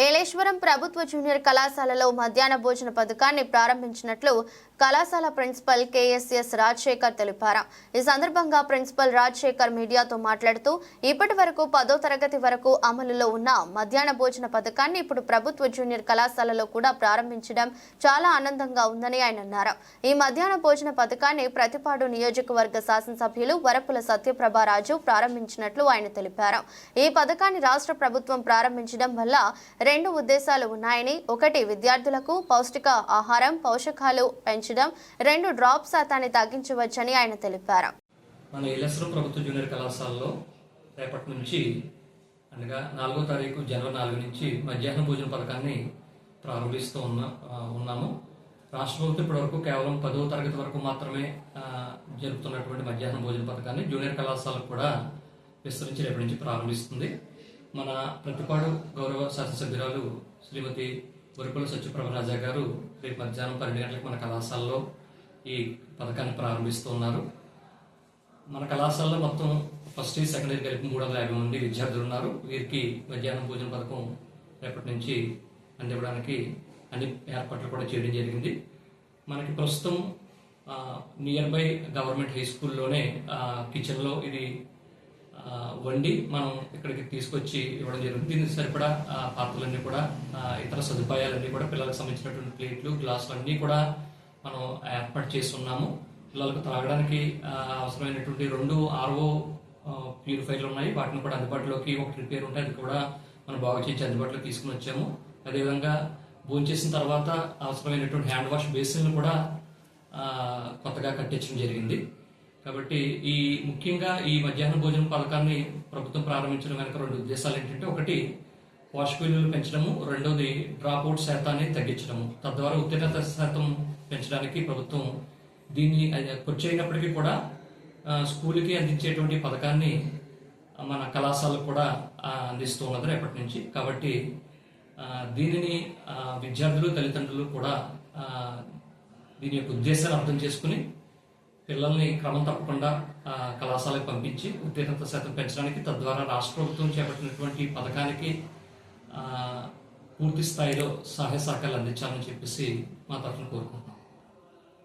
ఏలేశ్వరం ప్రభుత్వ జూనియర్ కళాశాలలో మధ్యాహ్న భోజన పథకాన్ని ప్రారంభించినట్లు కళాశాల ప్రిన్సిపల్ కేఎస్ఎస్ రాజశేఖర్ తెలిపారు. ఈ సందర్భంగా ప్రిన్సిపల్ రాజశేఖర్ మీడియాతో మాట్లాడుతూ ఇప్పటి వరకు 10వ తరగతి వరకు అమలులో ఉన్న మధ్యాహ్న భోజన పథకాన్ని ఇప్పుడు ప్రభుత్వ జూనియర్ కళాశాలలో కూడా ప్రారంభించడం చాలా ఆనందంగా ఉందని ఆయన అన్నారు. ఈ మధ్యాహ్న భోజన పథకాన్ని ప్రతిపాడు నియోజకవర్గ శాసనసభ్యులు వరపుల సత్యప్రభారాజు ప్రారంభించినట్లు ఆయన తెలిపారు. ఈ పథకాన్ని రాష్ట్ర ప్రభుత్వం ప్రారంభించడం వల్ల 2 ఉద్దేశాలు ఉన్నాయని, ఒకటి విద్యార్థులకు పౌష్టిక ఆహారం పోషకాలు పెంచడం, 2 డ్రాప్ శాతాన్ని తగ్గించవచ్చని ఆయన తెలిపారు. మన ఏలేశ్వరం ప్రభుత్వ జూనియర్ కళాశాలలో రేపటి నుంచి అనగా 4వ తారీఖు జనవరి 4 నుంచి మధ్యాహ్న భోజన పథకాన్ని ప్రారంభిస్తూ ఉన్నాము. రాష్ట్ర ప్రభుత్వం ఇప్పటివరకు కేవలం 10వ తరగతి వరకు మాత్రమే జరుపుతున్నటువంటి మధ్యాహ్న భోజన పథకాన్ని జూనియర్ కళాశాలకు కూడా విస్తరించి రేపటి నుంచి ప్రారంభిస్తుంది. మన ప్రతిపాడు గౌరవ శాసనసభ్యురాలు శ్రీమతి వరపుల సత్యప్రభరాజా గారు రేపు మధ్యాహ్నం 12 గంటలకు మన కళాశాలలో ఈ పథకాన్ని ప్రారంభిస్తున్నారు. మన కళాశాలలో మొత్తం ఫస్ట్ ఇయర్ సెకండ్ ఇయర్ కలిపి 350 మంది విద్యార్థులు ఉన్నారు. వీరికి మధ్యాహ్నం భోజన పథకం రేపటి నుంచి అందివ్వడానికి అన్ని ఏర్పాట్లు కూడా చేయడం జరిగింది. మనకి ప్రస్తుతం నియర్ బై గవర్నమెంట్ హై స్కూల్లోనే కిచెన్లో ఇది వండి మనం ఇక్కడికి తీసుకొచ్చి ఇవ్వడం జరుగుతుంది. దీనికి సరిపడా పాత్రలన్నీ కూడా ఇతర సదుపాయాలన్నీ కూడా పిల్లలకు సంబంధించినటువంటి ప్లేట్లు గ్లాసులు అన్నీ కూడా మనం ఏర్పాటు చేస్తున్నాము. పిల్లలకు త్రాగడానికి అవసరమైనటువంటి 2 RO ప్యూరిఫైర్లు ఉన్నాయి. వాటిని కూడా అందుబాటులోకి ఒక రిపేర్ ఉంటే అది కూడా మనం బాగు చేసి అందుబాటులోకి తీసుకుని వచ్చాము. అదేవిధంగా భోంచేసిన తర్వాత అవసరమైనటువంటి హ్యాండ్ వాష్ బేసిన్లు కూడా కొత్తగా కట్టించడం జరిగింది. కాబట్టి ముఖ్యంగా ఈ మధ్యాహ్న భోజన పథకాన్ని ప్రభుత్వం ప్రారంభించడం వెనక 2 ఉద్దేశాలు ఏంటంటే, ఒకటి పోషక విలువలు పెంచడము, రెండోది డ్రాప్ అవుట్ శాతాన్ని తగ్గించడము. తద్వారా ఉత్తీర్ణత శాతం పెంచడానికి ప్రభుత్వం దీన్ని ఖర్చు అయినప్పటికీ కూడా స్కూల్కి అందించేటువంటి పథకాన్ని మన కళాశాలకు కూడా అందిస్తూ ఉన్నది రేపటి నుంచి. కాబట్టి దీనిని విద్యార్థులు తల్లిదండ్రులు కూడా దీని యొక్క ఉద్దేశాన్ని అర్థం చేసుకుని పిల్లల్ని క్రమం తప్పకుండా కళాశాలకు పంపించి ఉత్తీర్ణత శాతం పెంచడానికి, తద్వారా రాష్ట్ర ప్రభుత్వం చేపట్టినటువంటి పథకానికి పూర్తి స్థాయిలో సహాయ సహకారాలు అందించాలని చెప్పేసి మా తరఫున కోరుకుంటున్నాం.